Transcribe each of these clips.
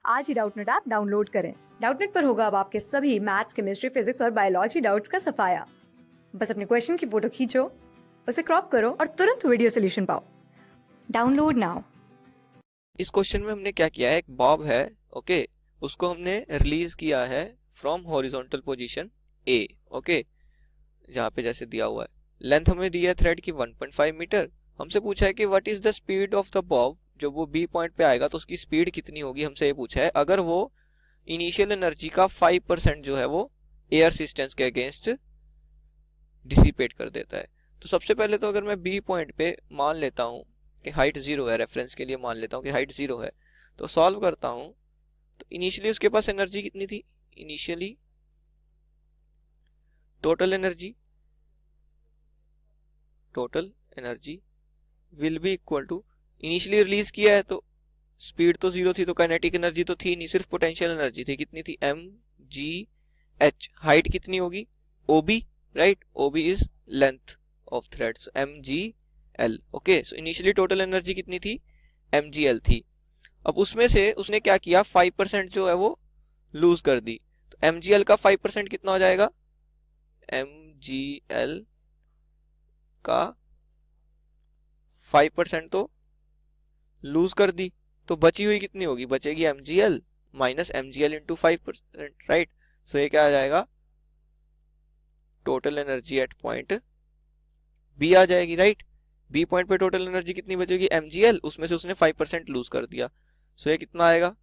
आज ही Doubtnut app download करें। Doubtnut पर होगा अब आपके सभी मैथ्स, केमिस्ट्री, फिजिक्स और बायोलॉजी डाउट्स का सफाया। बस अपने क्वेश्चन की फोटो खींचो, उसे क्रॉप करो और तुरंत वीडियो सोल्यूशन पाओ। Download now. इस क्वेश्चन में हमने क्या किया है, एक बॉब है, ओके, उसको हमने रिलीज किया है from horizontal position A, okay, जहाँ पे जैसे दिया हुआ है। लेंथ हमें दी है थ्रेड की 1.5 मीटर। हमसे पूछा है कि what is the speed of the Bob, जब वो बी पॉइंट पे आएगा तो उसकी स्पीड कितनी होगी, हमसे ये पूछा है। अगर वो इनिशियल एनर्जी का 5% जो है वो एयर रेजिस्टेंस के अगेंस्ट डिसिपेट कर देता है। तो सबसे पहले तो अगर मैं बी पॉइंट पे मान लेता हूँ कि हाइट 0 है, रेफरेंस के लिए मान लेता हूँ कि हाइट 0 है, तो सॉल्व करता हूँ तो इनिशियली उसके पास एनर्जी कितनी थी, initially total energy will be equal to, initially release किया है तो स्पीड तो 0 थी, तो काइनेटिक एनर्जी तो थी नहीं, सिर्फ पोटेंशियल एनर्जी थी। कितनी थी, एम जी एच। हाइट कितनी होगी, OB, right, OB is length of thread, so M G L, okay. So initially total energy कितनी थी, एम जी एल थी। अब उसमें से उसने क्या किया, 5% जो है वो लूज कर दी, तो एम जी एल का 5% कितना हो जाएगा, एम जी एल का 5% तो लूज कर दी, तो बची हुई कितनी होगी, बचेगी M G L minus M G L into 5%, right. So ये क्या आ जाएगा, total energy at point B आ जाएगी, राइट। बी पॉइंट पे टोटल एनर्जी कितनी बचेगी, एम जी एल, उसमें से उसने 5% लूज कर दिया, सो ये कितना आएगा,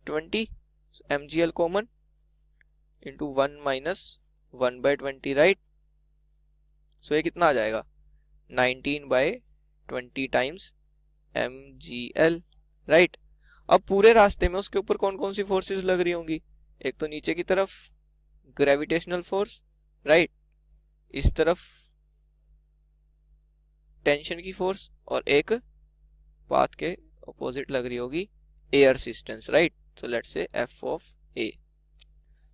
20, M G L common into 1 minus 1/20, right. So ये कितना आ जाएगा, 19/20 times M G L, right. अब पूरे रास्ते में उसके ऊपर कौन कौन सी फोर्सेस लग रही होंगी, एक तो नीचे की तरफ ग्रेविटेशनल फोर्स, राइट, इस तरफ टेंशन की फोर्स, और एक पाथ के अपोजिट लग रही होगी air resistance, right. So let's say F of A.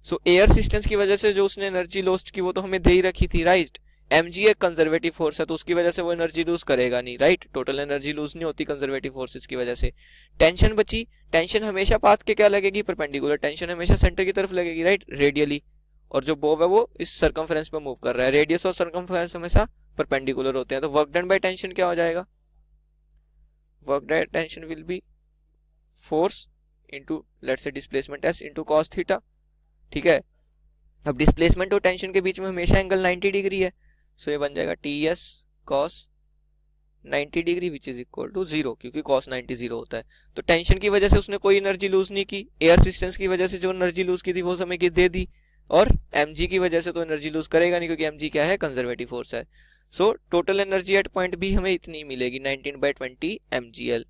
So air resistance की वजह से जो उसने एनर्जी लॉस्ट की वो तो हमें दे ही रखी थी, राइट। mg एक कंजर्वेटिव फोर्स है तो उसकी वजह से वो एनर्जी लूज करेगा नहीं, राइट। टोटल एनर्जी लूज नहीं होती कंजर्वेटिव फोर्सेस की वजह से। टेंशन बची, टेंशन हमेशा पाथ के क्या लगेगी, परपेंडिकुलर। टेंशन हमेशा सेंटर की तरफ लगेगी, राइट, रेडियली। और जो बॉब है वो इस सर्कमफ्रेंस पे मूव कर रहा है, रेडियस और सर्कमफ्रेंस हमेशा परपेंडिकुलर होते हैं। तो वर्क डन बाय टेंशन क्या हो जाएगा, work done tension will be force into let's say displacement S into cos theta, ठीक है। अब डिस्प्लेसमेंट और टेंशन के बीच में हमेशा एंगल 90 डिग्री है, सो ये बन जाएगा T S cos 90 degree which is equal to 0, क्योंकि कॉस 90 0 होता है। तो टेंशन की वजह से उसने कोई एनर्जी लूज नहीं की, एयर रेजिस्टेंस की वजह से जो एनर्जी लूज की थी वो हमें दे दी, और mg की वजह से तो एनर्जी लूज करेगा नहीं, क्योंकि mg क्या है, कंजर्वेटिव फोर्स है। So total energy at point B हमें इतनी मिलेगी, 19/20 mgl।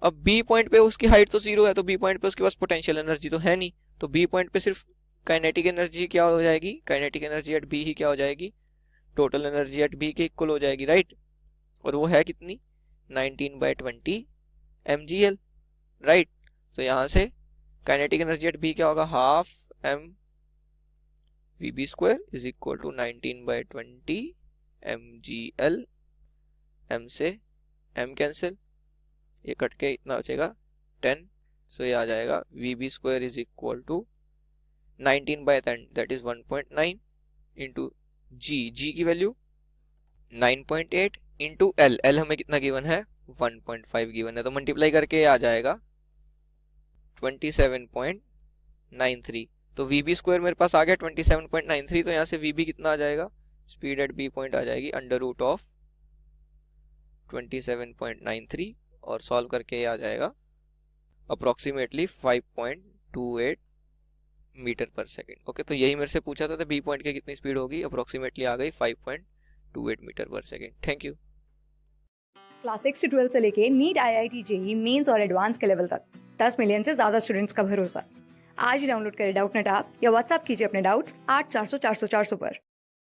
अब बी पॉइंट पे उसकी हाइट तो 0 है, तो बी पॉइंट पे उसके पास पोटेंशियल एनर्जी तो है नहीं, तो बी पॉइंट पे सिर्फ काइनेटिक एनर्जी क्या हो जाएगी, काइनेटिक एनर्जी एट बी ही क्या हो जाएगी, टोटल एनर्जी एट बी के इक्वल हो जाएगी, राइट। और वो है कितनी, 19/20 mgl, राइट। तो यहां से काइनेटिक एनर्जी एट बी क्या होगा, half M V B square is equal to 19/20 mgl। m से m कैंसिल, ये कट के इतना बचेगा 10, सो ये आ जाएगा V B square is equal to 19/10 that is 1.9 into G की वैल्यू 9.8 इंटू एल हमें कितना गिवन है, 1.5 गिवन है, तो मल्टीप्लाई करके आ जाएगा 27.93। तो वीबी स्क्वायर मेरे पास आ गया 27.93, तो यहाँ से वीबी कितना आ जाएगा, स्पीड एट बी पॉइंट आ जाएगी अंडर रूट ऑफ 27.93, और सॉल्व करके आ जाएगा अप्रोक्सीमेटली 5.28 मीटर पर सेकेंड। ओके, तो यही मेरे से पूछा था बी पॉइंट की कितनी स्पीड होगी, अप्रोक्सीमेटली आ गई 5.28 मीटर पर सेकेंड। Thank you. क्लास 6 से 12 से लेके नीट, IIT, जेई मेंस और एडवांस के लेवल तक 10 मिलियन से ज्यादा स्टूडेंट्स का भरोसा। आज ही डाउनलोड करें डाउटनेट ऐप या व्हाट्सएप कीजिए अपने डाउट्स 8400 400 400 पर।